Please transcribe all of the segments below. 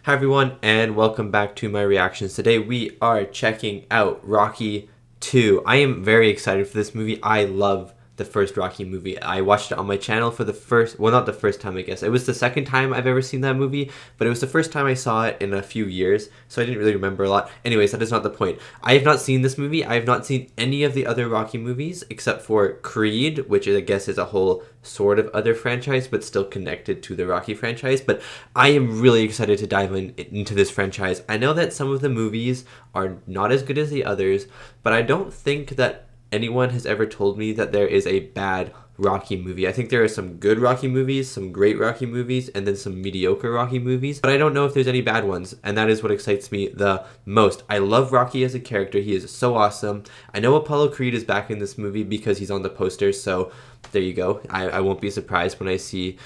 Hi everyone, and welcome back to my reactions. Today we are checking out Rocky 2. I am very excited for this movie. I love the first Rocky movie. I watched it on my channel for the first, well, not the first time, I guess. It was the second time I've ever seen that movie, but it was the first time I saw it in a few years, so I didn't really remember a lot. Anyways, that is not the point. I have not seen this movie. I have not seen any of the other Rocky movies except for Creed, which I guess is a whole sort of other franchise, but still connected to the Rocky franchise. But I am really excited to dive into this franchise. I know that some of the movies are not as good as the others, but I don't think that anyone has ever told me that there is a bad Rocky movie. I think there are some good Rocky movies, some great Rocky movies, and then some mediocre Rocky movies, but I don't know if there's any bad ones, and that is what excites me the most. I love Rocky as a character. He is so awesome. I know Apollo Creed is back in this movie because he's on the poster, so there you go. I won't be surprised when I see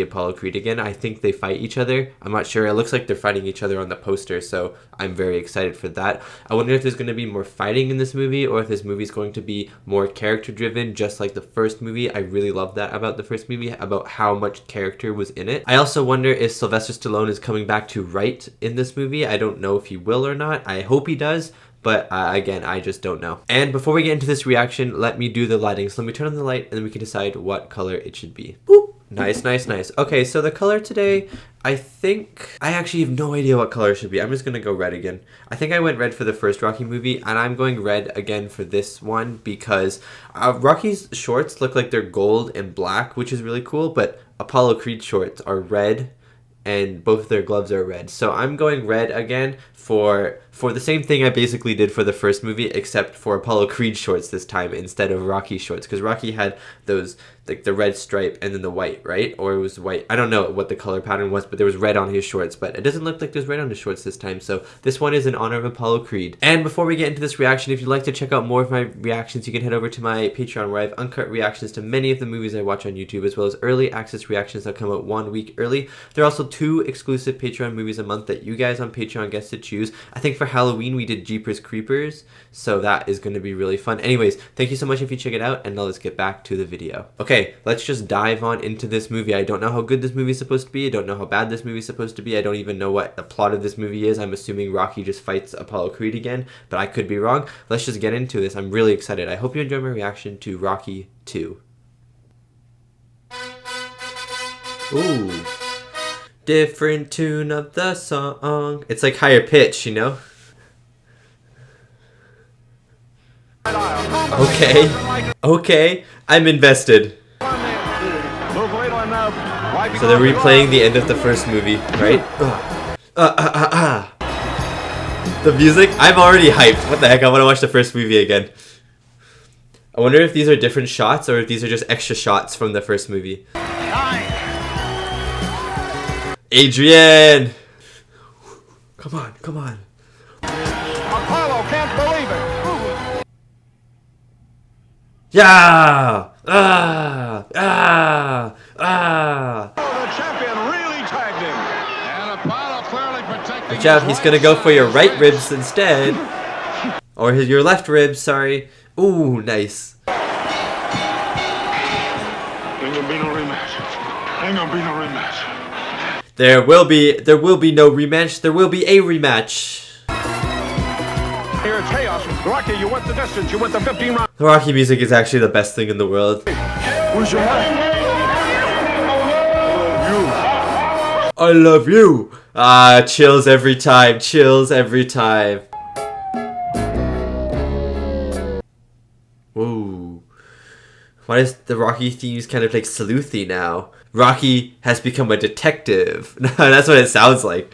Apollo Creed again. I think they fight each other. I'm not sure. It looks like they're fighting each other on the poster, so I'm very excited for that. I wonder if there's going to be more fighting in this movie, or if this movie is going to be more character driven, just like the first movie. I really love that about the first movie, about how much character was in it. I also wonder if Sylvester Stallone is coming back to write in this movie. I don't know if he will or not. I hope he does. But again, I just don't know. And before we get into this reaction, let me do the lighting. So let me turn on the light and then we can decide what color it should be. Boop. Nice, nice, nice. Okay, so the color today, I actually have no idea what color it should be. I'm just going to go red again. I think I went red for the first Rocky movie, and I'm going red again for this one because Rocky's shorts look like they're gold and black, which is really cool, but Apollo Creed shorts are red, and both their gloves are red. So I'm going red again for the same thing I basically did for the first movie, except for Apollo Creed shorts this time instead of Rocky shorts, because Rocky had those, like the red stripe and then the white, right? Or it was white. I don't know what the color pattern was, but there was red on his shorts, but it doesn't look like there's red on his shorts this time. So this one is in honor of Apollo Creed. And before we get into this reaction, if you'd like to check out more of my reactions, you can head over to my Patreon, where I have uncut reactions to many of the movies I watch on YouTube, as well as early access reactions that come out 1 week early. There are also 2 exclusive Patreon movies a month that you guys on Patreon get to choose. I think for Halloween we did Jeepers Creepers, so that is going to be really fun. Anyways, thank you so much if you check it out, and now let's get back to the video. Okay, let's just dive on into this movie. I don't know how good this movie is supposed to be. I don't know how bad this movie is supposed to be. I don't even know what the plot of this movie is. I'm assuming Rocky just fights Apollo Creed again, but I could be wrong. Let's just get into this. I'm really excited. I hope you enjoy my reaction to Rocky 2. Ooh. Different tune of the song. It's like higher pitch, you know? Okay, I'm invested. So they're replaying the end of the first movie, right? The music? I'm already hyped. What the heck? I want to watch the first movie again. I wonder if these are different shots or if these are just extra shots from the first movie. Adrian! Come on, come on. Apollo can't believe it. Yeah! The champion really tagged him. And Apollo clearly protecting. Good job, he's gonna go for your right ribs instead. Or your left ribs, sorry. Ooh, nice. Ain't gonna be no rematch. Ain't gonna be no rematch. There will be no rematch. There will be a rematch. Here it's chaos. Rocky, you went the distance. You went the 15 rounds. The Rocky music is actually the best thing in the world. Where's your wife? I love you. Ah, chills every time. Chills every time. Whoa. Why is the Rocky themes kind of like sleuthy now? Rocky has become a detective. That's what it sounds like.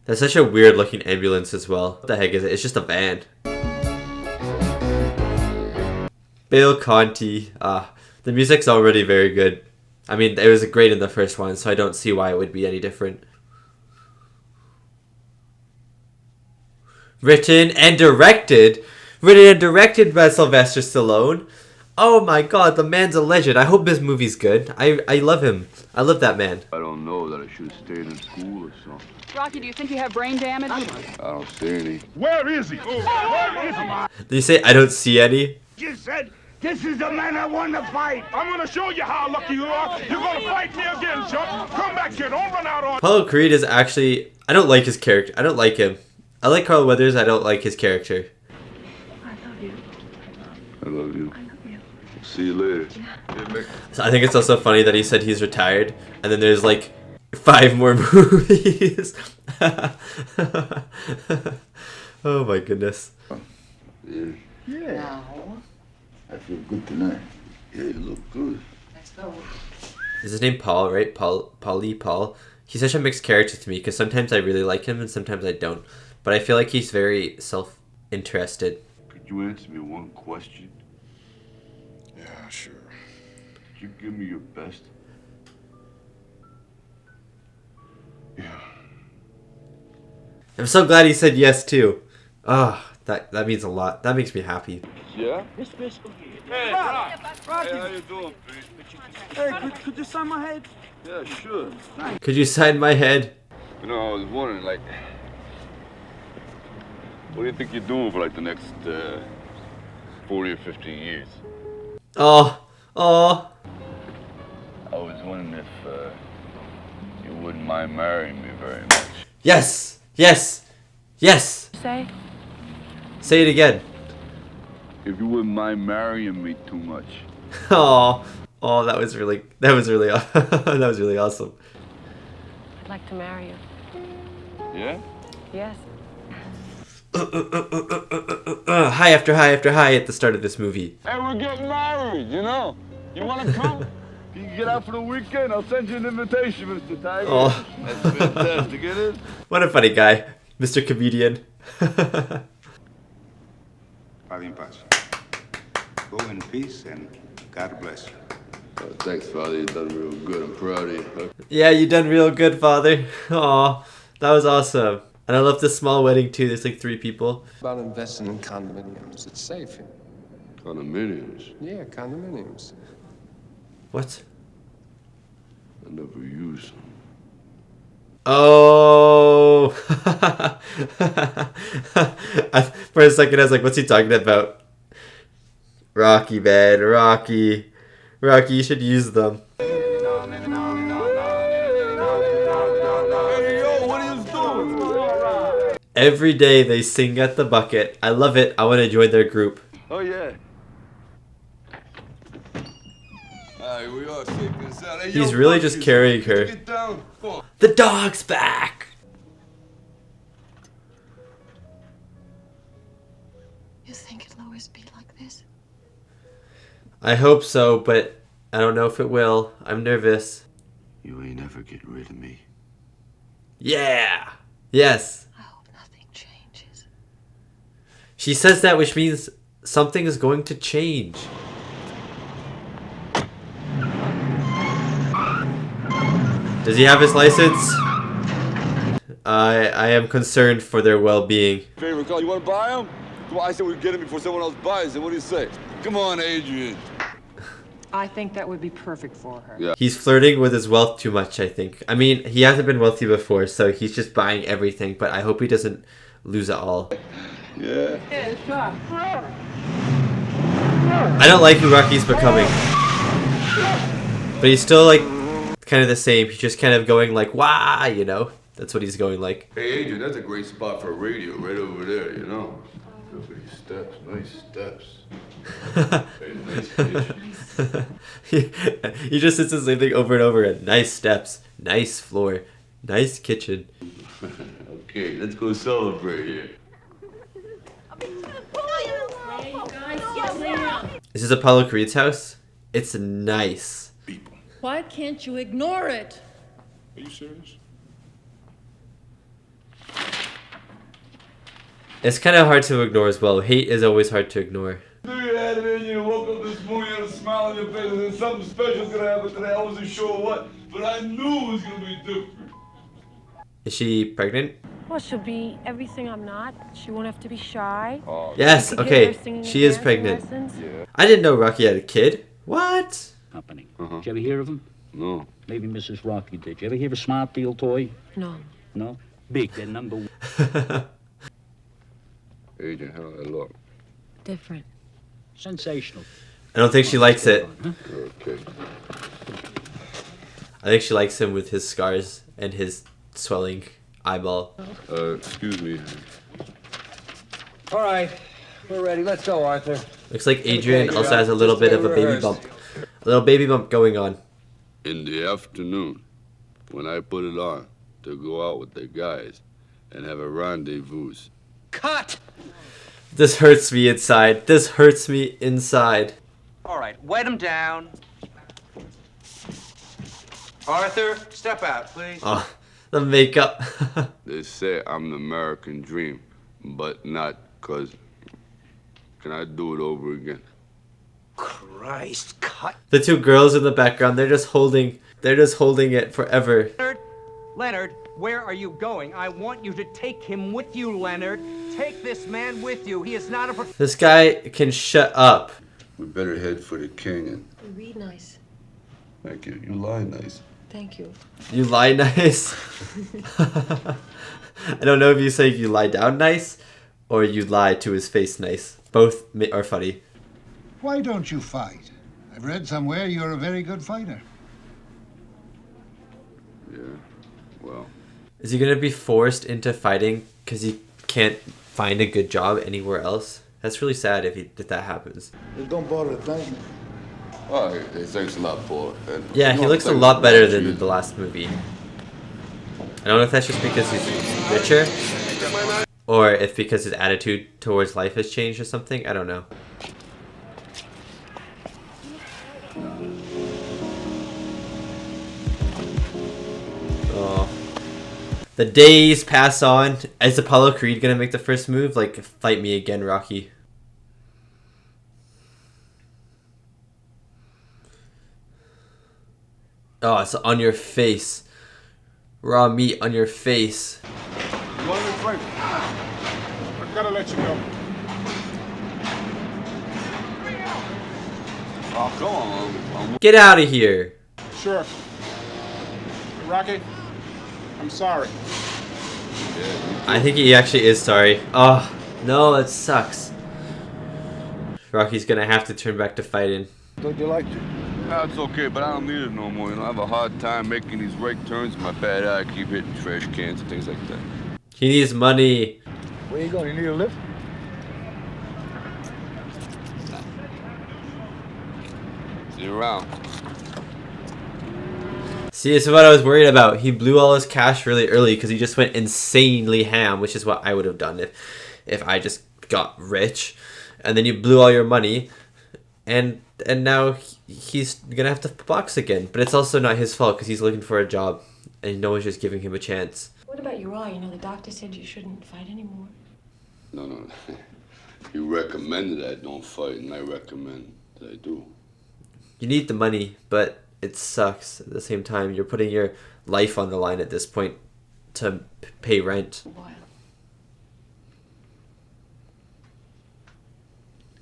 That's such a weird looking ambulance as well. What the heck is it? It's just a van. Bill Conti. The music's already very good. I mean, it was great in the first one, so I don't see why it would be any different. Written and directed by Sylvester Stallone. Oh my god, the man's a legend. I hope this movie's good. I love him. I love that man. I don't know that I should have stayed in school or something. Rocky, do you think you have brain damage? I don't see any. Where is he? Where is he? Did you say I don't see any? You said This is the man I want to fight. I'm gonna show you how lucky you are. You're gonna fight me again, Chuck. Come back here. Don't run out on. Apollo Creed is actually... I don't like his character. I don't like him. I like Carl Weathers. I don't like his character. I love you. See you later. So I think it's also funny that he said he's retired, and then there's like 5 more movies. Oh my goodness. Yeah. Yeah. I feel good tonight. Yeah, you look good. Let's go. Is his name Paul, right? Paul. He's such a mixed character to me because sometimes I really like him and sometimes I don't. But I feel like he's very self-interested. Could you answer me one question? Yeah, sure. Could you give me your best? Yeah. I'm so glad he said yes too. Ah, that means a lot. That makes me happy. Yeah? Hey, Rocky. Hey, how you doing, Pete? Hey, could you sign my head? Yeah, sure. Could you sign my head? You know, I was wondering, like, what do you think you're doing for, like, the next 40 or 50 years? Oh. I was wondering if you wouldn't mind marrying me very much. Yes. Say? Say it again. If you wouldn't mind marrying me too much. Oh, that was really that was really awesome. I'd like to marry you. Yeah? Yes. High after high after high at the start of this movie. Hey, we're getting married, you know? You wanna come? You can get out for the weekend. I'll send you an invitation, Mr. Tiger. Oh. That's fantastic, it is. What a funny guy, Mr. Comedian. Father in paz. Go in peace and God bless you. Thanks, Father. You've done real good. I'm proud of you. Yeah, you done real good, Father. Aw, that was awesome. And I love the small wedding too. There's like 3 people. About investing in condominiums. It's safe. Condominiums. Yeah, condominiums. What? I never use them. Oh. For a second I was like, what's he talking about? Rocky, man. Rocky, you should use them. Hey, yo, what are you doing? Every day they sing at the bucket. I love it. I want to join their group. Oh, yeah. Alright, we are shaking this out. Hey, He's yo, really fuck just you. carrying her. Get down. Come on. The dog's back. You think it'll always be like this? I hope so, but I don't know if it will. I'm nervous. You ain't ever getting rid of me. Yeah. Yes. I hope nothing changes. She says that, which means something is going to change. Does he have his license? I am concerned for their well-being. Favorite car, you want to buy them? Come on, I said we'd get them before someone else buys them. What do you say? Come on, Adrian. I think that would be perfect for her. Yeah. He's flirting with his wealth too much, I think. I mean, he hasn't been wealthy before, so he's just buying everything, but I hope he doesn't lose it all. Yeah. I don't like who Rocky's becoming. But he's still, like, kind of the same. He's just kind of going like, wah, you know? That's what he's going like. Hey, Adrian, that's a great spot for a radio right over there, you know? Look at these steps, nice steps. Hey, nice kitchen. He just says the same thing over and over again. Nice steps, nice floor, nice kitchen. Okay, let's go celebrate here. Is this Apollo Creed's house? It's nice. Why can't you ignore it? Are you serious? It's kind of hard to ignore as well. Hate is always hard to ignore. You had it in you, woke up this morning, you had a smile on your face, and then something special's gonna happen today. I wasn't sure what, but I knew it was gonna be different. Is she pregnant? Well, she'll be everything I'm not. She won't have to be shy. Oh, Yes, You could get her okay. singing She is dancing pregnant. lessons. yeah. I didn't know Rocky had a kid. What? Company. Did you ever hear of them? No. Maybe Mrs. Rocky did. You ever hear of Smart Deal Toy? No. No? Big. They're number 1. Adrian, how do I look? Different. Sensational. I don't think she likes it. Okay. I think she likes him with his scars and his swelling eyeball. Excuse me. All right, we're ready. Let's go, Arthur. Looks like Adrian also has a little bit of a baby bump. A little baby bump going on. In the afternoon, when I put it on to go out with the guys and have a rendezvous. Cut! This hurts me inside. This hurts me inside. All right, wet him down. Arthur, step out, please. Oh, the makeup. They say I'm the American dream, but not 'cause. Can I do it over again? Christ, cut. The two girls in the background, they're just holding it forever. Leonard, where are you going? I want you to take him with you, Leonard. Take this man with you. He is not a... This guy can shut up. We better head for the king and... You read nice. Thank you. You lie nice. Thank you. You lie nice. I don't know if you say you lie down nice or you lie to his face nice. Both are funny. Why don't you fight? I've read somewhere you're a very good fighter. Yeah, well... Is he going to be forced into fighting because he can't find a good job anywhere else? That's really sad if that happens. Don't bother to thank me. Oh, hey, thanks a lot, Paul. Yeah, he looks a lot better than the last movie. I don't know if that's just because he's richer or if because his attitude towards life has changed or something. I don't know. Oh. The days pass on. Is Apollo Creed gonna make the first move? Like, fight me again, Rocky. Oh, it's on your face. Raw meat on your face. You want to fight? I gotta let you go. Oh, come on. Get out of here. Sure. Rocky, I'm sorry. I think he actually is sorry. Oh, no, that sucks. Rocky's gonna have to turn back to fighting. Don't you like to? No, it's okay, but I don't need it no more. You know, I have a hard time making these right turns. My bad eye keep hitting trash cans and things like that. He needs money. Where you going? You need a lift? See you around. See, this is what I was worried about. He blew all his cash really early because he just went insanely ham, which is what I would have done if I just got rich. And then you blew all your money, and now he's gonna have to box again. But it's also not his fault because he's looking for a job, and no one's just giving him a chance. What about your eye? You know, the doctor said you shouldn't fight anymore. No. You recommended I don't fight, and I recommend that I do. You need the money, but it sucks at the same time. You're putting your life on the line at this point to pay rent.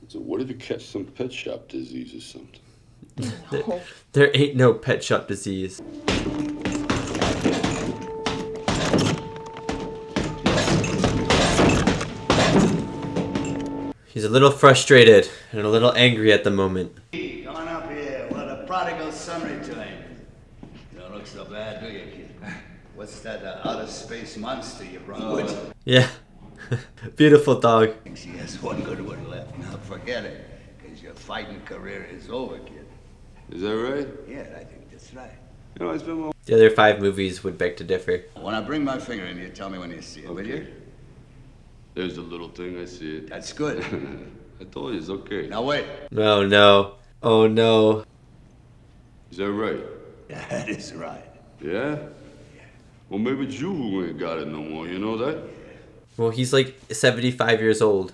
So what if you catch some pet shop disease or something? There ain't no pet shop disease. He's a little frustrated and a little angry at the moment. Come on up here. What a prodigal summary time. You don't look so bad, do you, kid? What's that outer space monster you brought with you? Yeah. Beautiful dog. She has one good one left. Now forget it, because your fighting career is over, kid. Is that right? Yeah, I think that's right. You know, it's been more... The other 5 movies would beg to differ. When I bring my finger in, you tell me when you see it, will you? There's the little thing, I see it. That's good. I told you, it's okay. Now wait. Oh no. Oh no. Is that right? That is right. Yeah? Well, maybe it's you who ain't got it no more, you know that? Well, he's like 75 years old.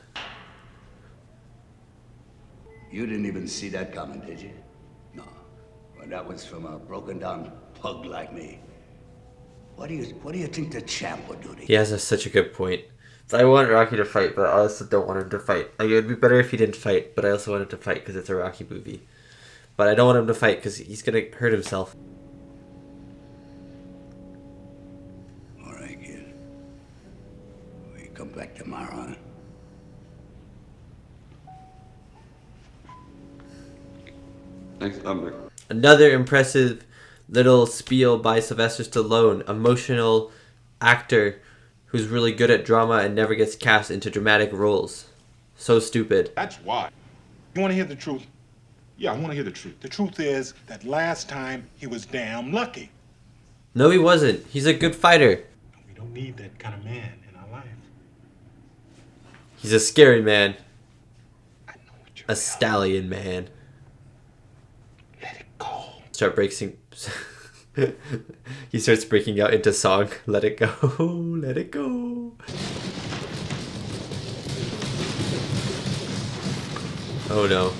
You didn't even see that coming, did you? No. Well, that was from a broken down pug like me. What do you think the champ would do to you? He has such a good point. So I want Rocky to fight, but I also don't want him to fight. Like, it would be better if he didn't fight, but I also want him to fight because it's a Rocky movie. But I don't want him to fight because he's going to hurt himself. All right, kid. Will you come back tomorrow, huh? Thanks, Another impressive little spiel by Sylvester Stallone, emotional actor who's really good at drama and never gets cast into dramatic roles. So stupid. That's why. You want to hear the truth? Yeah, I want to hear the truth. The truth is that last time he was damn lucky. No, he wasn't. He's a good fighter. We don't need that kind of man in our life. He's a scary man. A stallion man. Let it go. Start breaking. He starts breaking out into song. Let it go. Let it go. Oh no.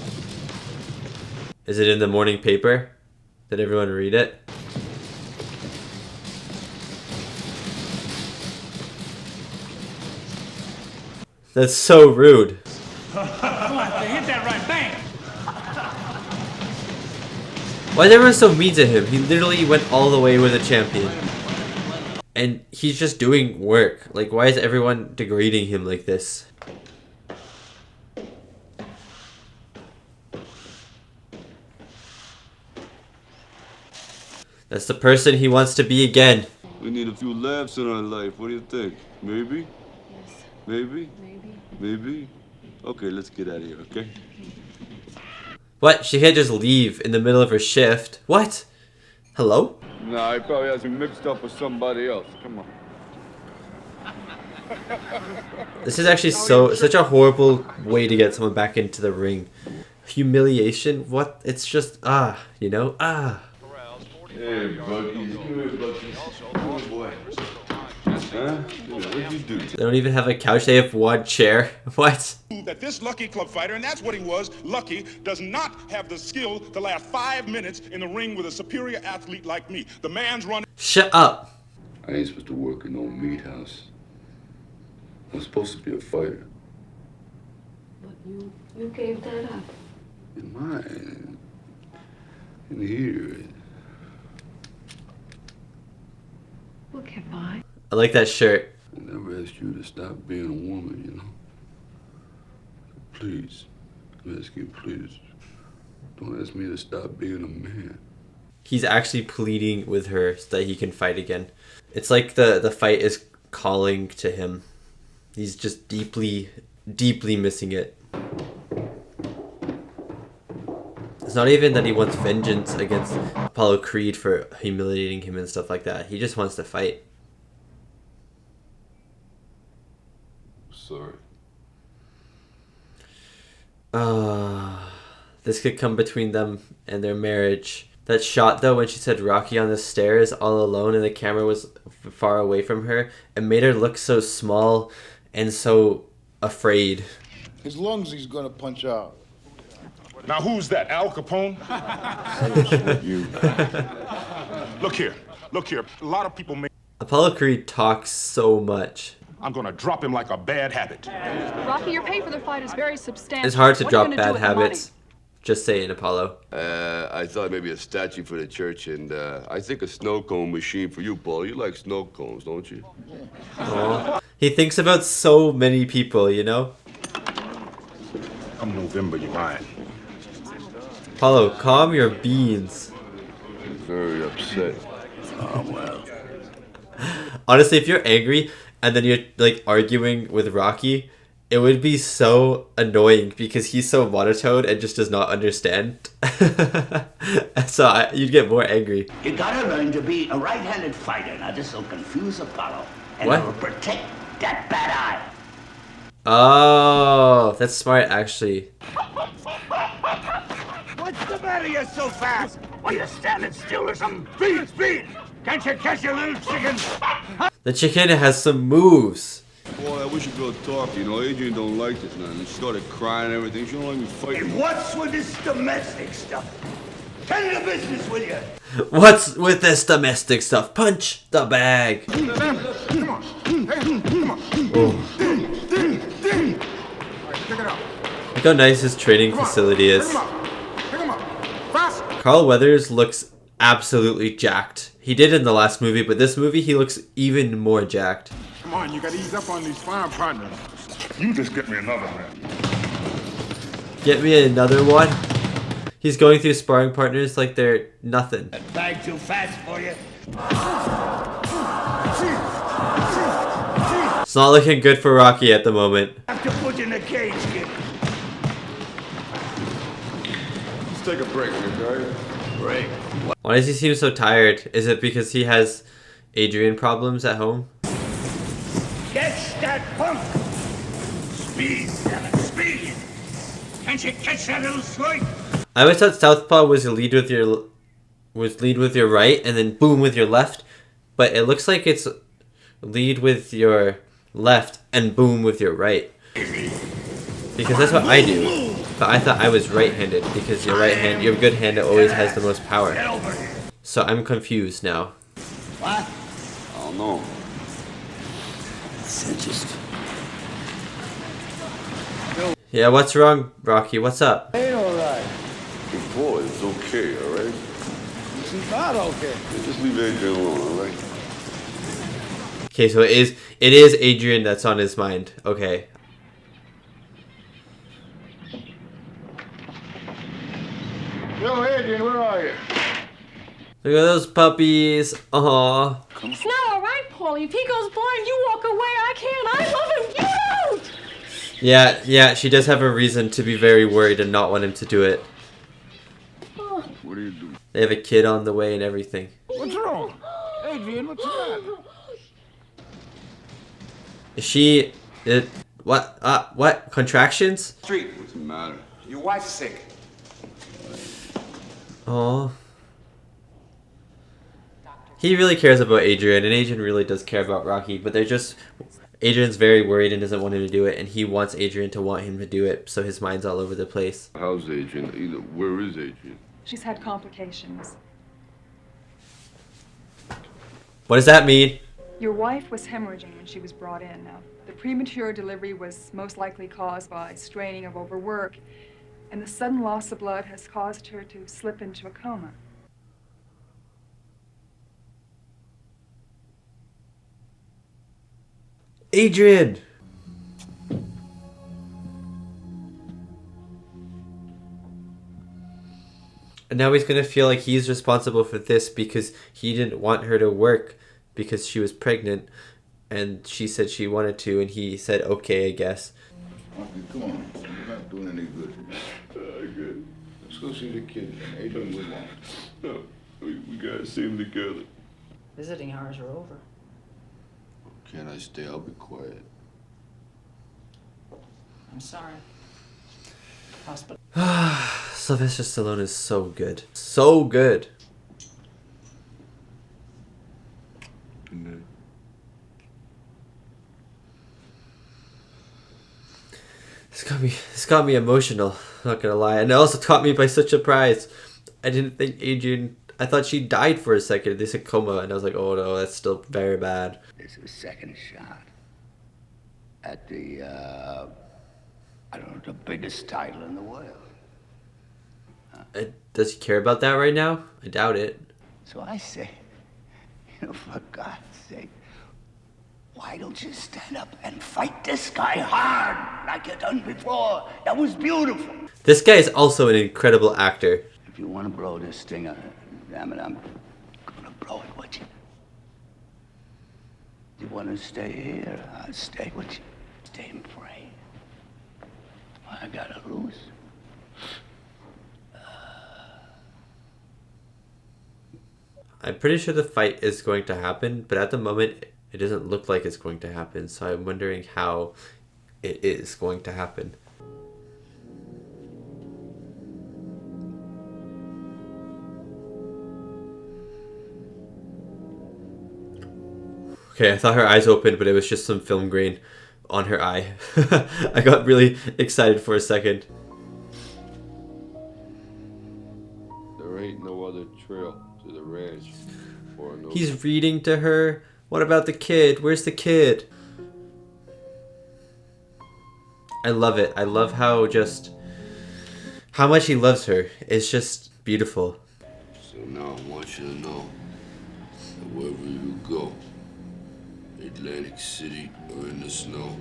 Is it in the morning paper? Did everyone read it? That's so rude. Come on, hit that right, bang! Why is everyone so mean to him? He literally went all the way with a champion. And he's just doing work. Like, why is everyone degrading him like this? That's the person he wants to be again. We need a few laughs in our life. What do you think? Maybe? Yes. Maybe? Maybe. Maybe? Okay, let's get out of here, okay? What? She can't just leave in the middle of her shift. What? Hello? Nah, he probably has me mixed up with somebody else. Come on. This is actually such a horrible way to get someone back into the ring. Humiliation? What? It's just, you know? Hey, Burgess. Come here, Burgess. Come on, boy. Huh? What'd you do? They don't even have a couch, they have one chair. What? That this lucky club fighter, and that's what he was, lucky, does not have the skill to last 5 minutes in the ring with a superior athlete like me. The man's running. Shut up. I ain't supposed to work in no meat house. I'm supposed to be a fighter. But you gave that up. In mine. In here. We'll get by. I like that shirt. I never asked you to stop being a woman, you know? Please. I'm asking you, please. Don't ask me to stop being a man. He's actually pleading with her so that he can fight again. It's like the fight is calling to him. He's just deeply, deeply missing it. It's not even that he wants vengeance against Apollo Creed for humiliating him and stuff like that. He just wants to fight. Sorry. This could come between them and their marriage. That shot though, when she said Rocky on the stairs all alone and the camera was far away from her, it made her look so small and so afraid. As long as he's gonna punch out. Now, who's that? Al Capone? You. Look here. Look here. A lot of people make. Apollo Creed talks so much. I'm gonna drop him like a bad habit. Rocky, your pay for the fight is very substantial. It's hard to What are drop you gonna do bad with the money? habits. Just saying, Apollo. I thought maybe a statue for the church, and I think a snow cone machine for you, Paul. You like snow cones, don't you? Aww. He thinks about so many people, you know? Come November, you're mine. Apollo, calm your beans. Very upset. Oh, well. Honestly, if you're angry and then you're like arguing with Rocky, it would be so annoying because he's so monotone and just does not understand. So you'd get more angry. You gotta learn to be a right-handed fighter. Now, this will confuse Apollo. And What? it'll protect that bad eye. Oh, that's smart actually. What's the matter? You're so fast. Are you standing still or something? Speed, speed! Can't you catch your little chicken? The chicken has some moves. Boy, I wish you could talk. You know, Adrian don't like this, man. She started crying and everything. She don't like me fighting. Hey, what's with this domestic stuff? Tend to business, will you? What's with this domestic stuff? Punch the bag. Come on. Come on. Oh. All right, check it out. Look how nice his training facility is. Pick him up. Fast. Carl Weathers looks absolutely jacked. He did in the last movie, but this movie he looks even more jacked. Come on, you gotta ease up on these farm partners. You just get me another man. Get me another one. He's going through sparring partners like they're nothing. That bag too fast for you. It's not looking good for Rocky at the moment. I have to put you in a cage, kid. Let's take a break, okay? Break. Why does he seem so tired? Is it because he has Adrian problems at home? Catch that punk! Speed, damn it, speed! Can't you catch that little swipe? I always thought Southpaw was lead with your right and then boom with your left, but it looks like it's lead with your left and boom with your right. Because that's what I do. But I thought I was right-handed because your right hand, your good hand always has the most power. So I'm confused now. What? I don't know. Just... Yeah, what's wrong, Rocky? What's up? Ain't all right. Big boy, it's okay, all right? It's not okay. Yeah, just leave Adrian alone, all right? Okay, so it is Adrian that's on his mind. Okay. Yo, Adrian, where are you? Look at those puppies. Aww. It's not all right, Paulie. If he goes blind, you walk away. I can't. I love him. You don't. Yeah, she does have a reason to be very worried and not want him to do it. What are you doing? They have a kid on the way and everything. What's wrong? Adrian, what's the matter? Is she... what? Contractions? Street. What's the matter? Your wife's sick. Oh. He really cares about Adrian, and Adrian really does care about Rocky, but they're just... Adrian's very worried and doesn't want him to do it, and he wants Adrian to want him to do it, so his mind's all over the place. How's Adrian? Where is Adrian? She's had complications. What does that mean? Your wife was hemorrhaging when she was brought in. Now, the premature delivery was most likely caused by straining of overwork, and the sudden loss of blood has caused her to slip into a coma. Adrian! And now he's gonna feel like he's responsible for this because he didn't want her to work because she was pregnant and she said she wanted to and he said okay, I guess. Come on, you're not doing any good. Good. Let's go see the kid. Adrian, move on. No, we gotta see him together. Visiting hours are over. Can't I stay? I'll be quiet. I'm sorry. Hospital. Sylvester Stallone is so good. So good. Good night. It's got me emotional, not gonna lie. And it also caught me by such surprise. I didn't think Adrian... I thought she died for a second. They said coma, and I was like, oh no, that's still very bad. This is second shot at the, I don't know, the biggest title in the world. Does he care about that right now? I doubt it. So I say, for God's sake, why don't you stand up and fight this guy hard like you done before? That was beautiful. This guy is also an incredible actor. If you want to blow this thing, damn it, I'm gonna blow it with you. You want to stay here? I'll stay with you. Stay and pray. I gotta lose. I'm pretty sure the fight is going to happen, but at the moment, it doesn't look like it's going to happen. So I'm wondering how it is going to happen. Okay, I thought her eyes opened, but it was just some film grain on her eye. I got really excited for a second. There ain't no other trail to the ranch. Or no... He's reading to her. What about the kid? Where's the kid? I love it. I love how much he loves her. It's just beautiful. So now I want you to know that wherever you go, Atlantic City or in the snow,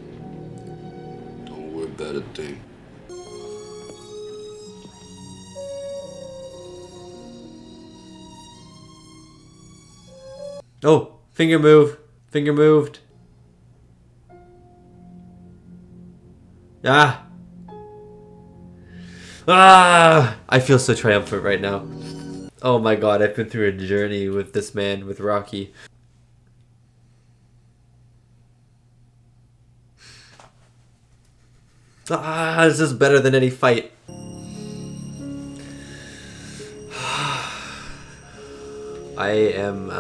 don't worry about a thing. Oh, finger move. Finger moved. Ah. Ah. I feel so triumphant right now. Oh my god, I've been through a journey with this man, with Rocky. Ah, this is better than any fight. I'm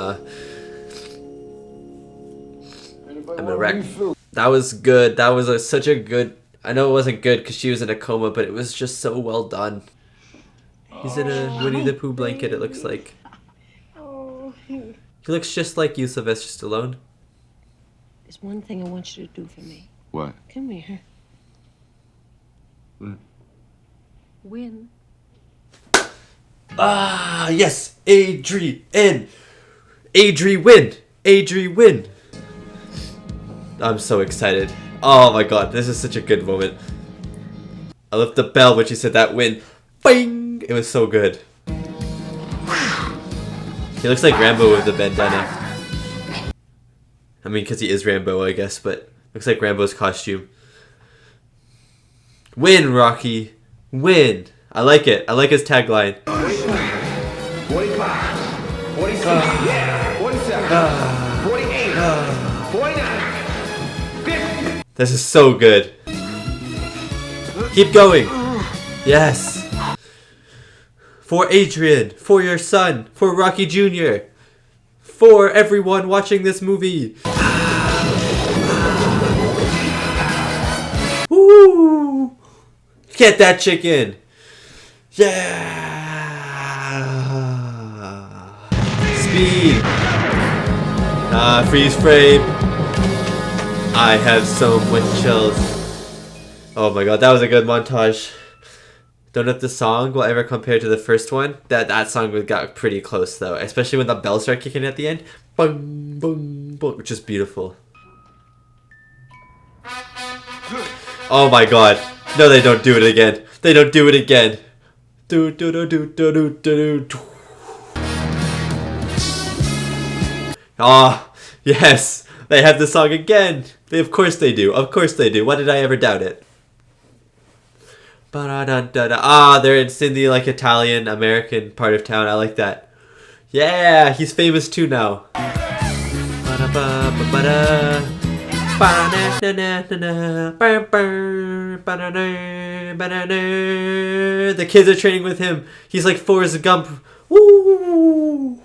a wreck. That was good. That was such a good... I know it wasn't good because she was in a coma, but it was just so well done. He's in a Winnie the Pooh blanket, it looks like. He looks just like you, Sylvester Stallone. There's one thing I want you to do for me. What? Come here. What? Win. Ah, yes! Adrian! Win! Win! I'm so excited. Oh my god, this is such a good moment. I left the bell when she said that win. Bing! It was so good. He looks like Rambo with the bandana. I mean, because he is Rambo, I guess, but looks like Rambo's costume. Win, Rocky! Win! I like it. I like his tagline. 45, 46, yeah, 47, 48, 49, 50. This is so good. Keep going. Yes. For Adrian, for your son, for Rocky Jr., for everyone watching this movie. Woo! Get that chicken. Yeah. Speed. Freeze frame. I have so much chills. Oh my god, that was a good montage. Don't know if the song will ever compare to the first one. That song got pretty close though, especially when the bells start kicking at the end. Boom, boom, boom, which is beautiful. Oh my god. No, they don't do it again. They don't do it again. Do do do do do do do do. Ah, yes. They have the song again. Of course they do. Of course they do. Why did I ever doubt it? Ah, they're in the like Italian American part of town. I like that. Yeah, he's famous too now. The kids are training with him. He's like Forrest Gump. Woo!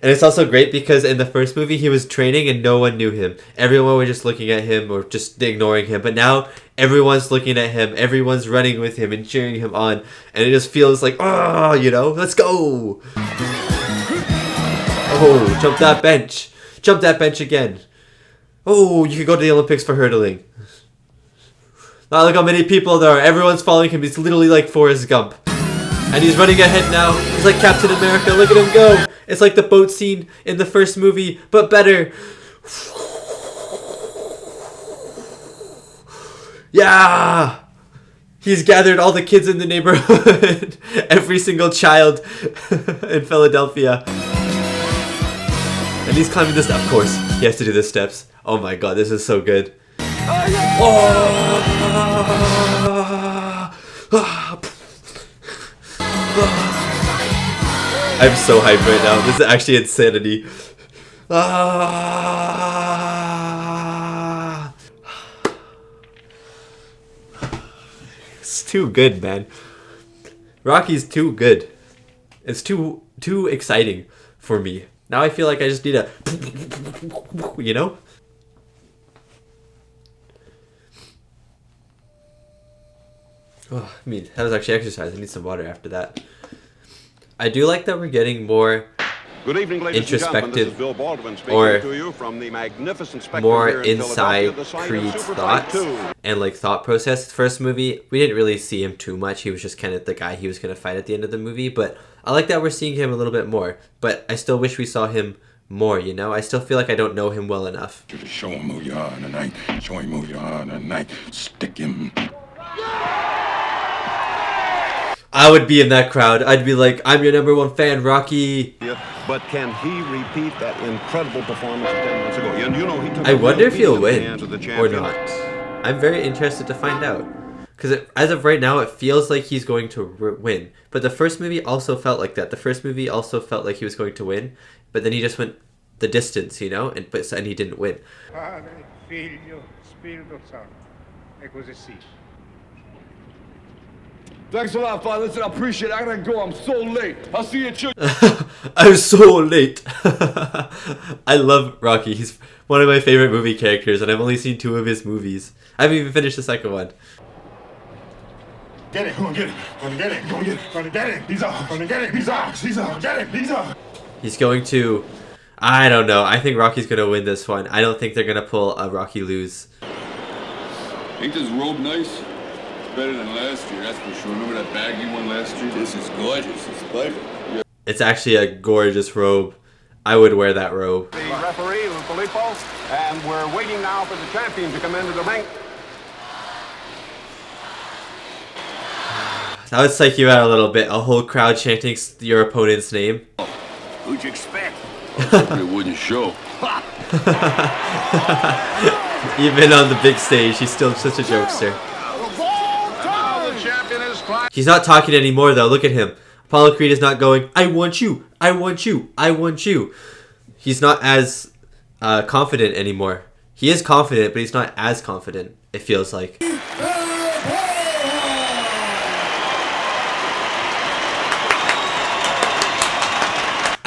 And it's also great because in the first movie he was training and no one knew him. Everyone was just looking at him or just ignoring him. But now everyone's looking at him. Everyone's running with him and cheering him on. And it just feels like, oh, you know, let's go. Oh, jump that bench. Jump that bench again. Oh, you could go to the Olympics for hurdling. Now look how many people there are. Everyone's following him. He's literally like Forrest Gump. And he's running ahead now. He's like Captain America. Look at him go. It's like the boat scene in the first movie, but better. Yeah! He's gathered all the kids in the neighborhood. Every single child in Philadelphia. And he's climbing this. Of course, he has to do the steps. Oh my god, this is so good. I'm so hyped right now. This is actually insanity. It's too good, man. Rocky's too good. It's too exciting for me. Now I feel like I just need a, you know? Oh, I mean, that was actually exercise. I need some water after that. I do like that we're getting more Good evening, ladies and gentlemen. This is Bill Baldwin speaking or to you from the magnificent spectrum more here in inside Philadelphia, the site of Creed's Super Fight thoughts 2. and like thought process. First movie, we didn't really see him too much. He was just kind of the guy he was going to fight at the end of the movie. But I like that we're seeing him a little bit more. But I still wish we saw him more, you know? I still feel like I don't know him well enough. Show him who you are tonight. Show him who you are tonight. Stick him. I would be in that crowd. I'd be like, I'm your #1 fan, Rocky. But can he repeat that incredible performance of 10 months ago? You know, he took I wonder if he'll win hands of the or champion. not. I'm very interested to find out. Because as of right now, it feels like he's going to win. But the first movie also felt like that. The first movie also felt like he was going to win. But then he just went the distance, you know? And he didn't win. Padre, Figlio, Spirito Santo. E così sì. Thanks a lot, Father. Listen, I appreciate it. I gotta go. I'm so late. I'll see you at church. I'm so late. I love Rocky. He's one of my favorite movie characters, and I've only seen 2 of his movies. I haven't even finished the second one. Get it, go and get it, go and get it, go and get it, go and get it. He's out, go and get it, he's out, he's out, get it, he's out. He's going to... I don't know. I think Rocky's going to win this one. I don't think they're going to pull a Rocky lose. Ain't this robe nice? Better than last year, that's for sure. Remember that bag you won last year? This is gorgeous. It's perfect. Yeah. It's actually a gorgeous robe. I would wear that robe. The referee, Filippo, and we're waiting now for the champion to come into the ring. That would psych you out a little bit. A whole crowd chanting your opponent's name. Who'd you expect? It wouldn't show. Even on the big stage, he's still such a jokester. He's not talking anymore though. Look at him. Apollo Creed is not going, I want you, I want you, I want you. He's not as confident anymore. He is confident, but he's not as confident, it feels like.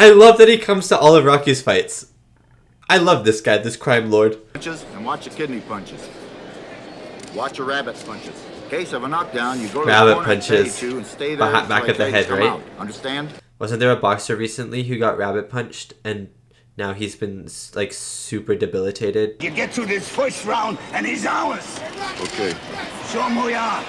I love that he comes to all of Rocky's fights. I love this guy, this crime lord. Punches and watch your kidney punches. Watch your rabbit punches. In case of a knockdown, you go to rabbit the corner punches and stay there back at the head, right? Out. Understand? Wasn't there a boxer recently who got rabbit punched and now he's been like super debilitated? You get through this first round and he's ours. Okay. Show him who you are.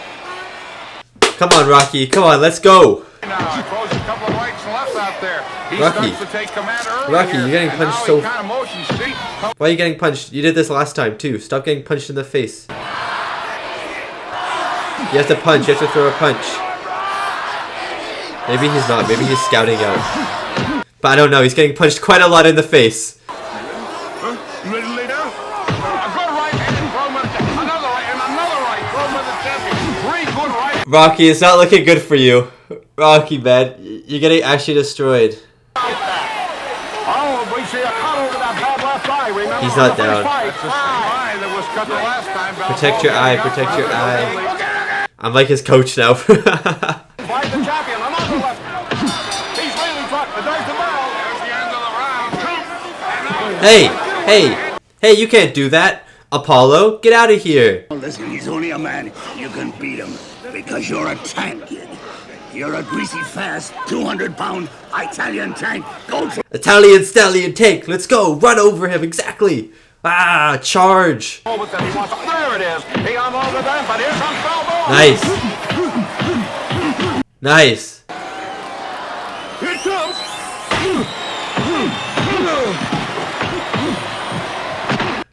Come on, Rocky. Come on, let's go. Now, throws a couple of rights and lefts out there. He Rocky. starts to take command early Rocky, here, you're getting and punched now so... he kind of motions, see? Why are you getting punched? You did this last time too. Stop getting punched in the face. You have to punch. You have to throw a punch. Maybe he's not. Maybe he's scouting out. But I don't know. He's getting punched quite a lot in the face. Huh? You ready to lay down? A good right and throw him another right and another right. Throw him the champion. 3 good right. Rocky, it's not looking good for you. Rocky, man. You're getting actually destroyed. Oh, we see a cut over that bad left eye. Remember He's not down. That's the same eye that was cut the last time. Protect your eye. Protect your eye. I'm like his coach now. Fight the champion. Another left. He's really front. There's the bell. There's the end of the round. Hey, you can't do that. Apollo, get out of here. Listen, he's only a man. You can beat him because you're a tank, kid. You're a greasy, fast, 200-pound Italian tank. Go to Italian stallion tank. Let's go. Run over him. Exactly. Ah, charge. There it is. He unloaded them, but here comes Balboa. Nice. Nice. Here it comes.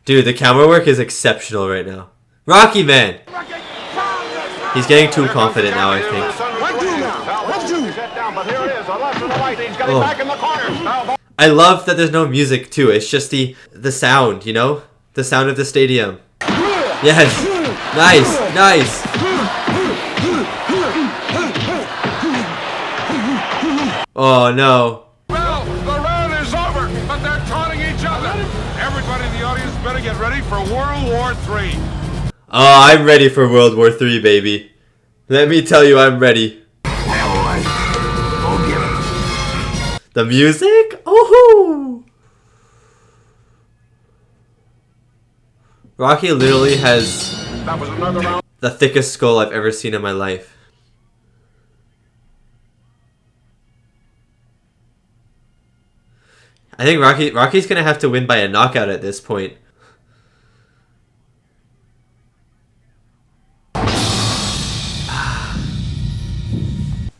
Dude, the camera work is exceptional right now. Rocky, man. He's getting too confident now, I think. Oh. I love that there's no music too. It's just the sound, you know? The sound of the stadium. Yes. Nice. Nice. Oh no. Well, the round is over, but they're taunting each other. Everybody in the audience better get ready for World War III. Oh, I'm ready for World War III, baby. Let me tell you, I'm ready. The music? Oh! Rocky literally has the thickest skull I've ever seen in my life. I think Rocky's gonna have to win by a knockout at this point.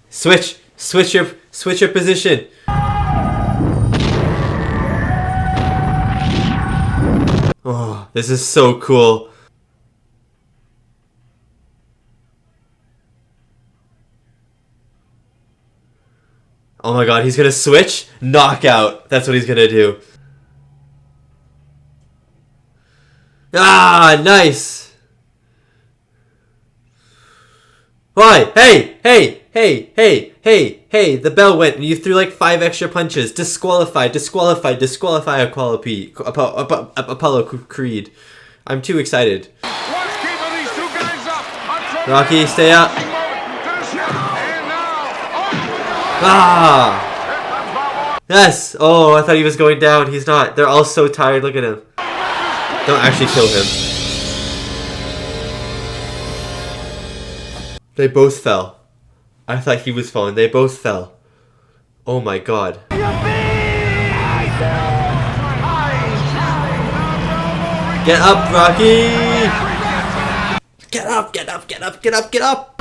Switch your position. Oh, this is so cool. Oh my god, he's gonna switch? Knockout. That's what he's gonna do. Ah, nice. Why? Hey, hey, hey, hey, hey, hey, the bell went and you threw like 5 extra punches. Disqualified, disqualified, disqualify Apollo Creed. I'm too excited. Rocky, stay up. Ah! Yes! Oh, I thought he was going down. He's not. They're all so tired. Look at him. Don't actually kill him. They both fell. I thought he was falling. They both fell. Oh my god. Get up, Rocky! Get up, get up, get up, get up, get up!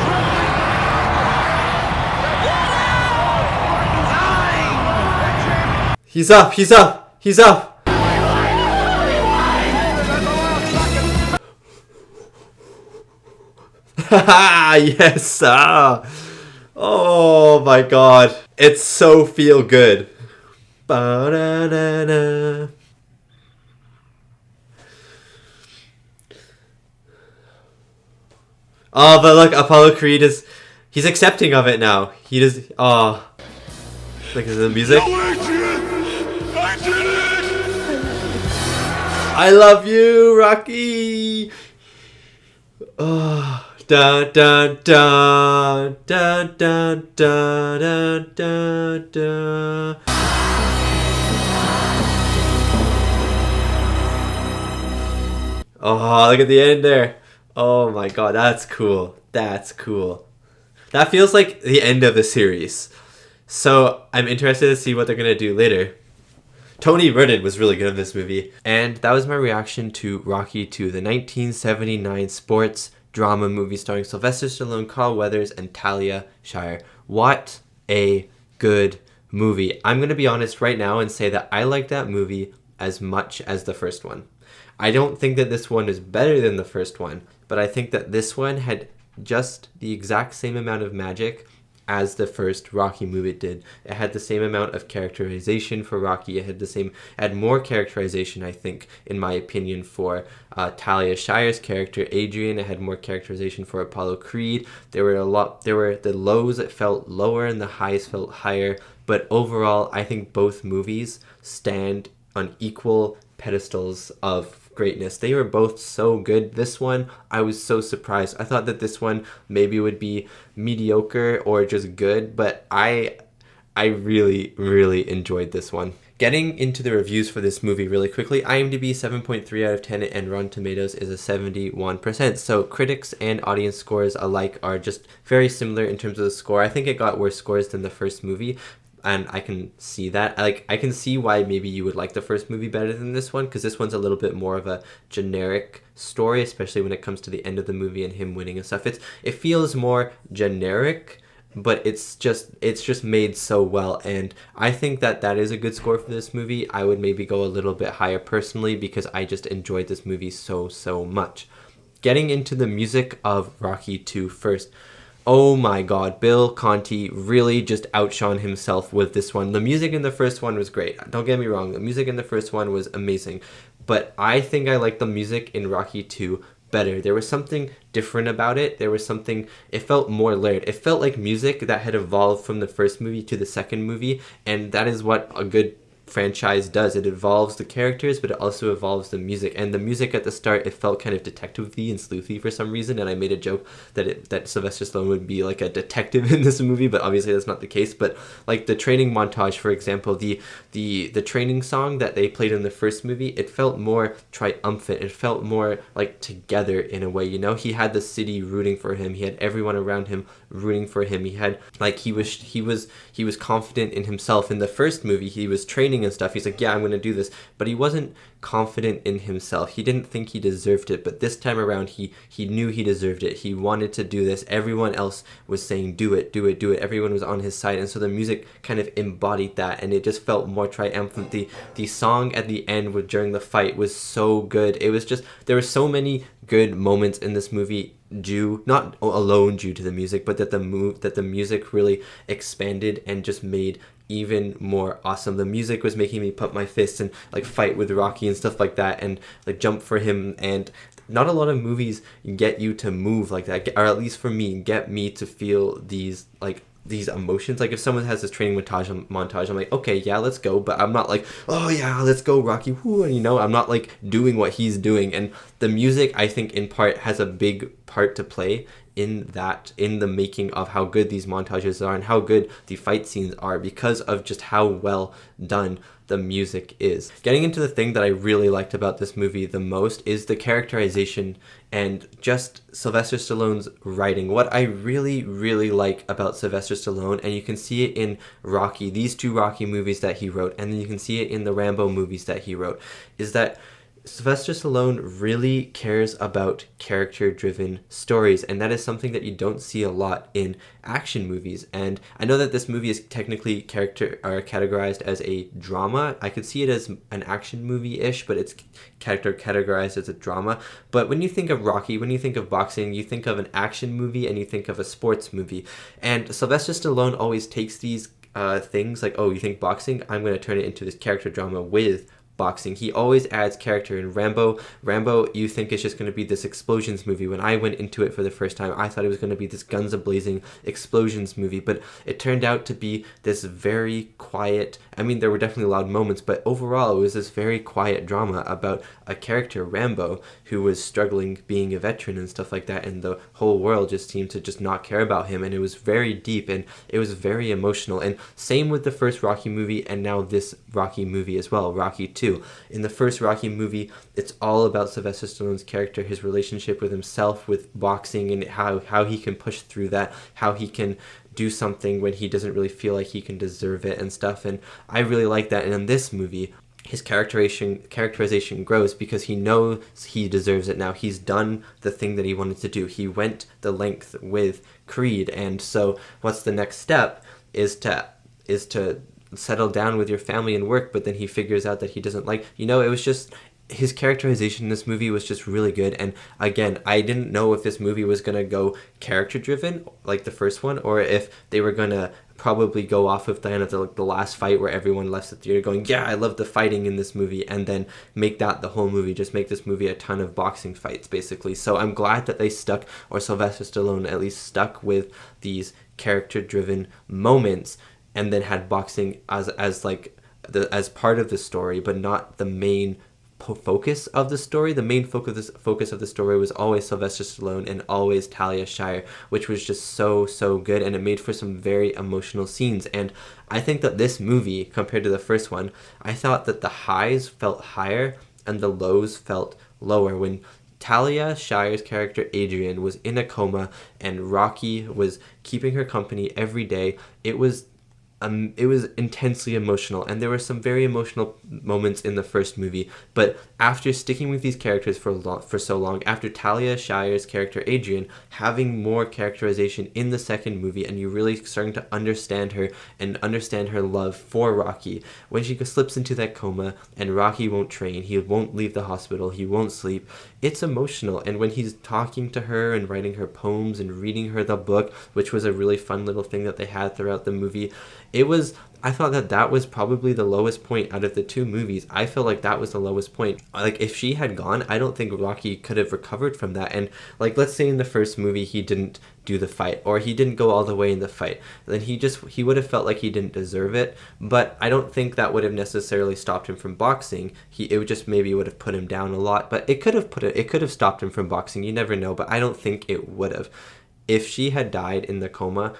He's up, he's up, he's up! Haha, yes! Ah. Oh my god. It's so feel good. Ba-da-da-da. Oh, but look, Apollo Creed is... He's accepting of it now. He does... Oh. Look at the music. I love you, Rocky! Oh. Dun dun dun dun dun dun dun dun dun. Oh, look at the end there. Oh my god, that's cool. That's cool. That feels like the end of the series. So I'm interested to see what they're gonna do later. Tony Burton was really good in this movie. And that was my reaction to Rocky 2, the 1979 sports drama movie starring Sylvester Stallone, Carl Weathers, and Talia Shire. What a good movie. I'm going to be honest right now and say that I like that movie as much as the first one. I don't think that this one is better than the first one, but I think that this one had just the exact same amount of magic as the first Rocky movie did. It had the same amount of characterization for Rocky. It had more characterization, I think, in my opinion, for Talia Shire's character, Adrian. It had more characterization for Apollo Creed. There were the lows that felt lower and the highs felt higher. But overall, I think both movies stand on equal pedestals of greatness. They were both so good. This one, I was so surprised. I thought that this one maybe would be mediocre or just good, but I really, really enjoyed this one. Getting into the reviews for this movie really quickly, IMDb 7.3 out of 10 and Rotten Tomatoes is a 71%. So critics and audience scores alike are just very similar in terms of the score. I think it got worse scores than the first movie. And I can see that. I can see why maybe you would like the first movie better than this one, because this one's a little bit more of a generic story, especially when it comes to the end of the movie and him winning and stuff. It feels more generic, but it's just made so well, and I think that is a good score for this movie. I would maybe go a little bit higher personally because I just enjoyed this movie so much. Getting into the music of Rocky 2 first. Oh my god, Bill Conti really just outshone himself with this one. The music in the first one was great. Don't get me wrong, the music in the first one was amazing. But I think I like the music in Rocky 2 better. There was something different about it. It felt more layered. It felt like music that had evolved from the first movie to the second movie, and that is what a good franchise does. It evolves the characters, but it also evolves the music. And the music at the start, it felt kind of detective-y and sleuthy for some reason, and I made a joke that Sylvester Stallone would be like a detective in this movie, but obviously that's not the case. But like the training montage, for example, the training song that they played in the first movie, it felt more triumphant. It felt more like together in a way, you know? He had the city rooting for him. He had everyone around him rooting for him. He had like he was confident in himself. In the first movie, he was training and stuff. He's like, yeah, I'm going to do this. But he wasn't confident in himself. He didn't think he deserved it. But this time around, he knew he deserved it. He wanted to do this. Everyone else was saying, do it, do it, do it. Everyone was on his side. And so the music kind of embodied that. And it just felt more triumphant. The song at the end during the fight was so good. It was just, there were so many good moments in this movie not alone due to the music, but that the music really expanded and just made even more awesome. The music was making me pump my fists and like fight with Rocky and stuff like that, and like jump for him. And not a lot of movies get you to move like that, or at least for me, get me to feel these emotions. Like if someone has this training montage, I'm like, okay, yeah, let's go, but I'm not like, oh yeah, let's go, Rocky, whoo, and, you know, I'm not like doing what he's doing. And the music, I think, in part has a big part to play in the making of how good these montages are and how good the fight scenes are, because of just how well done the music is. Getting into the thing that I really liked about this movie the most is the characterization and just Sylvester Stallone's writing. What I really, really like about Sylvester Stallone, and you can see it in Rocky, these 2 Rocky movies that he wrote, and then you can see it in the Rambo movies that he wrote, is that Sylvester Stallone really cares about character-driven stories, and that is something that you don't see a lot in action movies. And I know that this movie is technically categorized as a drama. I could see it as an action movie-ish, but it's categorized as a drama. But when you think of Rocky, when you think of boxing, you think of an action movie and you think of a sports movie. And Sylvester Stallone always takes these things like, oh, you think boxing? I'm going to turn it into this character drama with boxing. He always adds character. In Rambo, you think it's just going to be this explosions movie. When I went into it for the first time, I thought it was going to be this guns a-blazing explosions movie, but it turned out to be this very quiet, I mean, there were definitely loud moments, but overall it was this very quiet drama about a character, Rambo, who was struggling being a veteran and stuff like that, and the whole world just seemed to just not care about him, and it was very deep, and it was very emotional. And same with the first Rocky movie, and now this Rocky movie as well, Rocky 2. In the first Rocky movie, it's all about Sylvester Stallone's character, his relationship with himself, with boxing, and how he can push through that, how he can do something when he doesn't really feel like he can deserve it and stuff. And I really like that. And in this movie, his characterization grows because he knows he deserves it now. He's done the thing that he wanted to do. He went the length with Creed, and so what's the next step is to settle down with your family and work. But then he figures out that he doesn't like, you know, it was just, his characterization in this movie was just really good. And again, I didn't know if this movie was going to go character driven like the first one, or if they were going to probably go off of the last fight where everyone left the theater going, yeah, I love the fighting in this movie, and then make that the whole movie, just make this movie a ton of boxing fights basically. So I'm glad that they stuck, or Sylvester Stallone at least stuck with these character driven moments, and then had boxing as part of the story, but not the main focus of the story. The main focus of the story was always Sylvester Stallone and always Talia Shire, which was just so good, and it made for some very emotional scenes. And I think that this movie, compared to the first one, I thought that the highs felt higher and the lows felt lower. When Talia Shire's character Adrian was in a coma and Rocky was keeping her company every day, it was intensely emotional, and there were some very emotional moments in the first movie. But after sticking with these characters for so long, after Talia Shire's character Adrian having more characterization in the second movie, and you really starting to understand her and understand her love for Rocky, when she slips into that coma and Rocky won't train, he won't leave the hospital, he won't sleep, it's emotional. And when he's talking to her and writing her poems and reading her the book, which was a really fun little thing that they had throughout the movie, I thought that was probably the lowest point out of the 2 movies. I feel like that was the lowest point. Like, if she had gone, I don't think Rocky could have recovered from that. And like, let's say in the first movie he didn't do the fight, or he didn't go all the way in the fight, then he would have felt like he didn't deserve it. But I don't think that would have necessarily stopped him from boxing. It would just maybe would have put him down a lot, but it could have stopped him from boxing. You never know, but I don't think it would have. If she had died in the coma,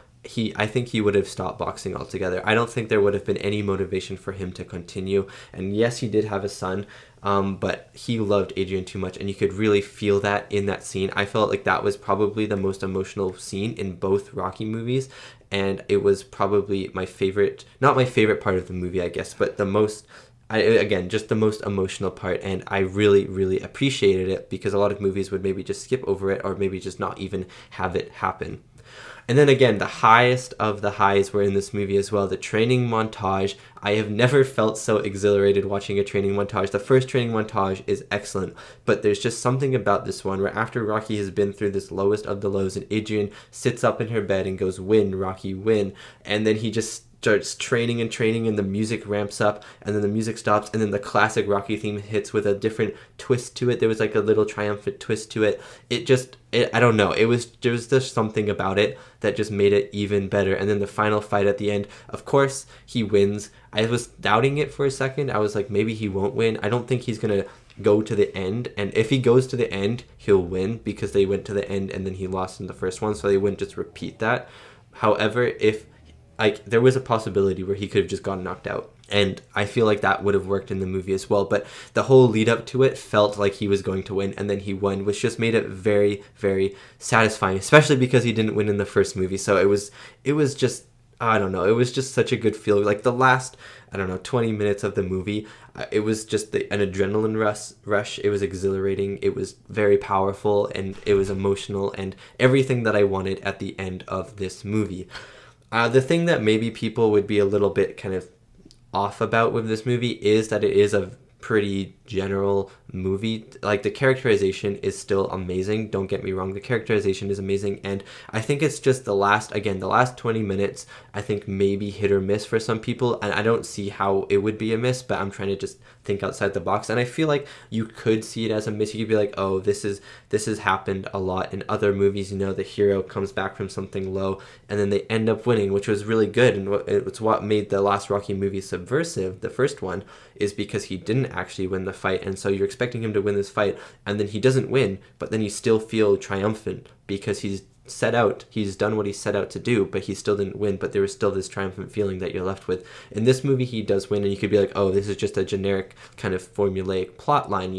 I think he would have stopped boxing altogether. I don't think there would have been any motivation for him to continue. And yes, he did have a son, but he loved Adrian too much, and you could really feel that in that scene. I felt like that was probably the most emotional scene in both Rocky movies, and it was probably my favorite, not my favorite part of the movie, I guess, but just the most emotional part. And I really appreciated it, because a lot of movies would maybe just skip over it, or maybe just not even have it happen. And then again, the highest of the highs were in this movie as well. The training montage. I have never felt so exhilarated watching a training montage. The first training montage is excellent, but there's just something about this one where after Rocky has been through this lowest of the lows, and Adrian sits up in her bed and goes, "Win, Rocky, win." And then he just starts training and training, and the music ramps up, and then the music stops, and then the classic Rocky theme hits with a different twist to it. There was like a little triumphant twist to it. I don't know. There was just something about it that just made it even better. And then the final fight at the end, of course, he wins. I was doubting it for a second. I was like, maybe he won't win. I don't think he's going to go to the end, and if he goes to the end, he'll win, because they went to the end and then he lost in the first one, so they wouldn't just repeat that. However, if there was a possibility where he could have just gotten knocked out, and I feel like that would have worked in the movie as well. But the whole lead up to it felt like he was going to win, and then he won, which just made it very, very satisfying, especially because he didn't win in the first movie. So it was just, I don't know, it was just such a good feel. Like the last, 20 minutes of the movie, it was just an adrenaline rush. It was exhilarating. It was very powerful, and it was emotional, and everything that I wanted at the end of this movie. The thing that maybe people would be a little bit kind of off about with this movie is that it is a pretty general movie. Like, the characterization is still amazing, don't get me wrong, the characterization is amazing, and I think it's just the last 20 minutes, I think maybe hit or miss for some people, and I don't see how it would be a miss, but I'm trying to just think outside the box, and I feel like you could see it as a miss. You could be like, oh, this has happened a lot in other movies, the hero comes back from something low and then they end up winning, which was really good, and it's what made the last Rocky movie subversive, the first one, is because he didn't actually win the fight, and so you're expecting him to win this fight, and then he doesn't win, but then you still feel triumphant because he's done what he set out to do, but he still didn't win, but there was still this triumphant feeling that you're left with. In this movie, he does win, and you could be like, oh, this is just a generic kind of formulaic plot line,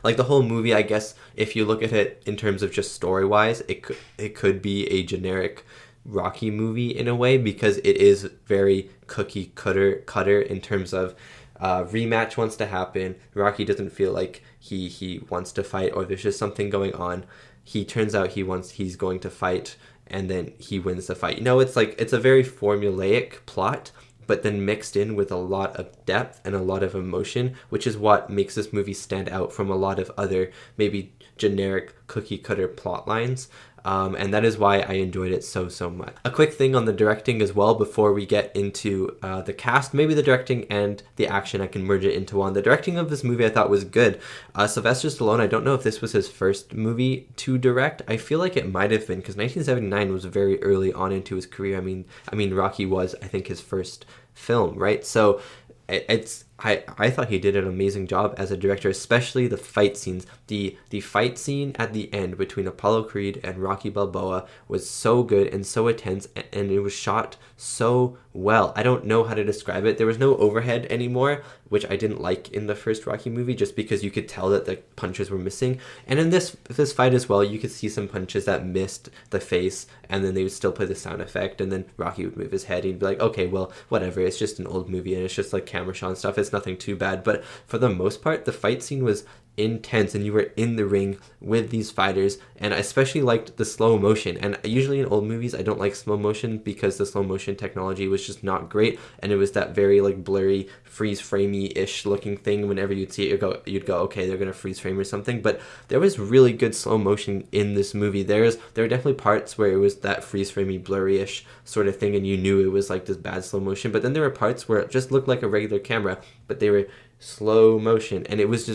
like the whole movie. I guess if you look at it in terms of just story-wise, it could be a generic Rocky movie in a way, because it is very cookie cutter in terms of rematch wants to happen. Rocky doesn't feel like he wants to fight, or there's just something going on. He turns out he's going to fight, and then he wins the fight. It's a very formulaic plot, but then mixed in with a lot of depth and a lot of emotion, which is what makes this movie stand out from a lot of other maybe generic cookie cutter plot lines. And that is why I enjoyed it so much. A quick thing on the directing as well before we get into the cast. Maybe the directing and the action, I can merge it into one. The directing of this movie I thought was good. Sylvester Stallone, I don't know if this was his first movie to direct. I feel like it might have been, because 1979 was very early on into his career. I mean Rocky was, I think, his first film, right? So I thought he did an amazing job as a director, especially the fight scenes. The fight scene at the end between Apollo Creed and Rocky Balboa was so good and so intense, and it was shot so well. I don't know how to describe it. There was no overhead anymore, which I didn't like in the first Rocky movie, just because you could tell that the punches were missing. And in this fight as well, you could see some punches that missed the face, and then they would still play the sound effect, and then Rocky would move his head, and he'd be like, okay, well, whatever, it's just an old movie, and it's just like camera shot and stuff, it's nothing too bad. But for the most part, the fight scene was intense, and you were in the ring with these fighters, and I especially liked the slow motion. And usually in old movies I don't like slow motion, because the slow motion technology was just not great, and it was that very like blurry freeze framey-ish looking thing. Whenever you'd see it, you'd go okay, they're gonna freeze frame or something. But there was really good slow motion in this movie. There were definitely parts where it was that freeze framey blurry-ish sort of thing, and you knew it was like this bad slow motion, but then there were parts where it just looked like a regular camera, but they were slow motion, and it was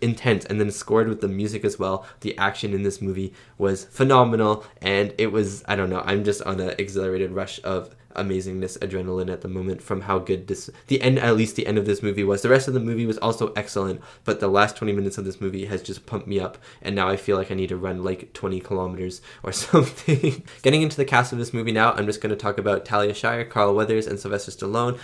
intense, and then scored with the music as well. The action in this movie was phenomenal, and it was, I don't know, I'm just on an exhilarated rush of amazingness, adrenaline at the moment from how good the end of this movie was. The rest of the movie was also excellent, but the last 20 minutes of this movie has just pumped me up, and now I feel like I need to run like 20 kilometers or something. Getting into the cast of this movie now, I'm just going to talk about Talia Shire, Carl Weathers, and Sylvester Stallone.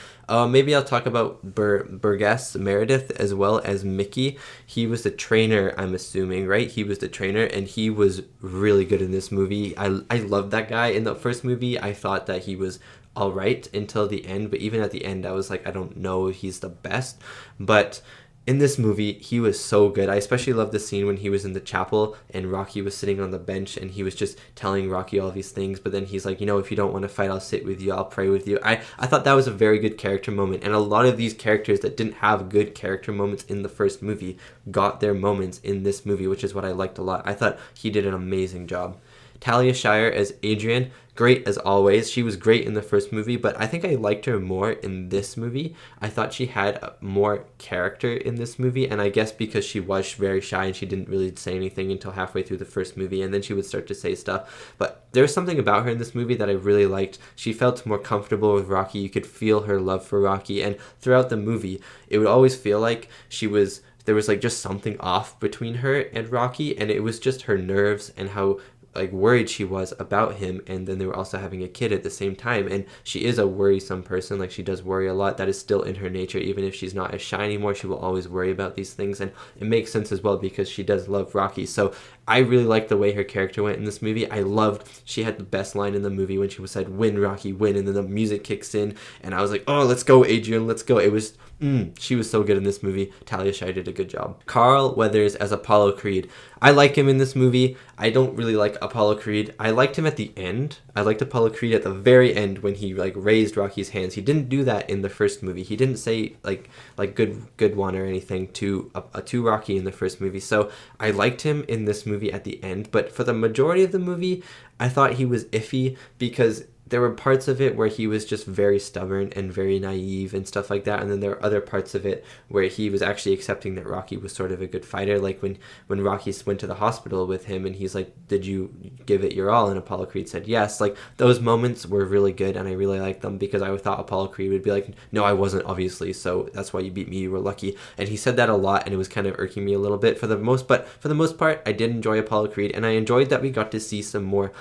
Maybe I'll talk about Burgess, Meredith, as well as Mickey. He was the trainer, I'm assuming, right? He was the trainer, and he was really good in this movie. I loved that guy. In the first movie, I thought that he was all right until the end, but even at the end, I was like, I don't know if he's the best. But in this movie, he was so good. I especially loved the scene when he was in the chapel and Rocky was sitting on the bench, and he was just telling Rocky all these things, but then he's like, if you don't want to fight, I'll sit with you, I'll pray with you. I thought that was a very good character moment, and a lot of these characters that didn't have good character moments in the first movie got their moments in this movie, which is what I liked a lot. I thought he did an amazing job. Talia Shire as Adrian, great as always. She was great in the first movie, but I think I liked her more in this movie. I thought she had more character in this movie, and I guess because she was very shy and she didn't really say anything until halfway through the first movie, and then she would start to say stuff. But there was something about her in this movie that I really liked. She felt more comfortable with Rocky. You could feel her love for Rocky, and throughout the movie, it would always feel like there was like just something off between her and Rocky, and it was just her nerves and how like worried she was about him, and then they were also having a kid at the same time, and she is a worrisome person. Like, she does worry a lot. That is still in her nature. Even if she's not as shy anymore, she will always worry about these things, and it makes sense as well because she does love Rocky. So I really liked the way her character went in this movie. I loved, she had the best line in the movie when she said, "Win, Rocky, win," and then the music kicks in, and I was like, oh, let's go, Adrian, let's go. It was she was so good in this movie. Talia Shire did a good job. Carl Weathers as Apollo Creed. I like him in this movie. I don't really like Apollo Creed. I liked him at the end. I liked Apollo Creed at the very end when he like raised Rocky's hands. He didn't do that in the first movie. He didn't say like good one or anything to Rocky in the first movie. So I liked him in this movie at the end. But for the majority of the movie, I thought he was iffy because there were parts of it where he was just very stubborn and very naive and stuff like that, and then there were other parts of it where he was actually accepting that Rocky was sort of a good fighter, like when Rocky went to the hospital with him and he's like, "Did you give it your all?" and Apollo Creed said yes. Like, those moments were really good, and I really liked them because I thought Apollo Creed would be like, "No, I wasn't, obviously, so that's why you beat me, you were lucky." And he said that a lot, and it was kind of irking me a little bit. For the most part, I did enjoy Apollo Creed, and I enjoyed that we got to see some more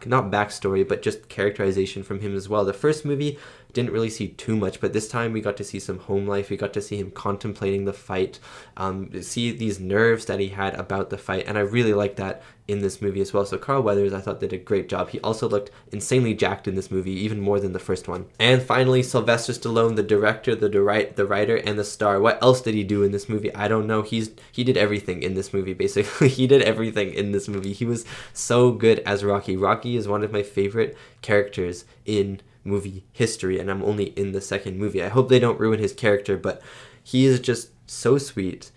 not backstory, but just characterization from him as well. The first movie didn't really see too much, but this time we got to see some home life. We got to see him contemplating the fight, see these nerves that he had about the fight, and I really liked that in this movie as well. So Carl Weathers, I thought, did a great job. He also looked insanely jacked in this movie, even more than the first one. And finally, Sylvester Stallone, the director, the writer, and the star. What else did he do in this movie? I don't know. He did everything in this movie, basically. He did everything in this movie. He was so good as Rocky. Rocky is one of my favorite characters in movie history, and I'm only in the second movie. I hope they don't ruin his character, but he is just so sweet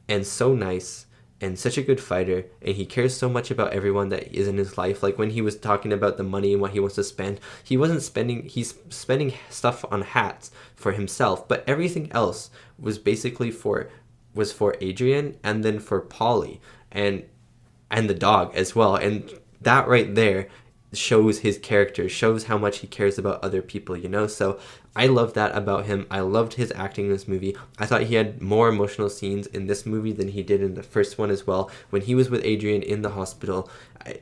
and so nice and such a good fighter, and he cares so much about everyone that is in his life. Like, when he was talking about the money and what he wants to spend, he's spending stuff on hats for himself, but everything else was basically for Adrian, and then for Polly and the dog as well. And that right there shows his character, shows how much he cares about other people, you know? So I love that about him. I loved his acting in this movie. I thought he had more emotional scenes in this movie than he did in the first one as well. When he was with Adrian in the hospital,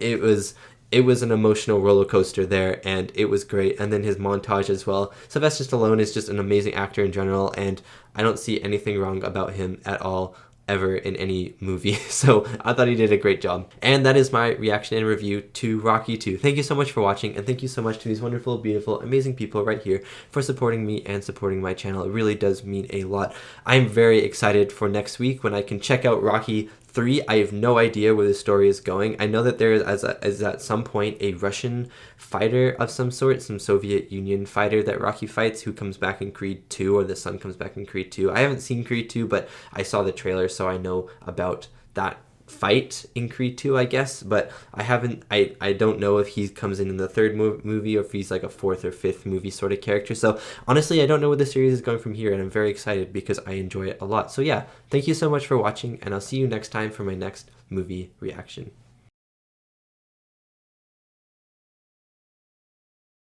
it was an emotional roller coaster there, and it was great. And then his montage as well. Sylvester Stallone is just an amazing actor in general, and I don't see anything wrong about him at all, ever, in any movie. So I thought he did a great job. And that is my reaction and review to Rocky 2. Thank you so much for watching, and thank you so much to these wonderful, beautiful, amazing people right here for supporting me and supporting my channel. It really does mean a lot. I'm very excited for next week when I can check out Rocky 3. I have no idea where the story is going. I know that there is at some point a Russian fighter of some sort, some Soviet Union fighter that Rocky fights, who comes back in Creed 2, or the son comes back in Creed 2. I haven't seen Creed 2, but I saw the trailer, so I know about that fight in Creed 2, I guess, but I don't know if he comes in the third movie or if he's like a fourth or fifth movie sort of character. So honestly, I don't know where the series is going from here, and I'm very excited because I enjoy it a lot. So yeah, thank you so much for watching, and I'll see you next time for my next movie reaction.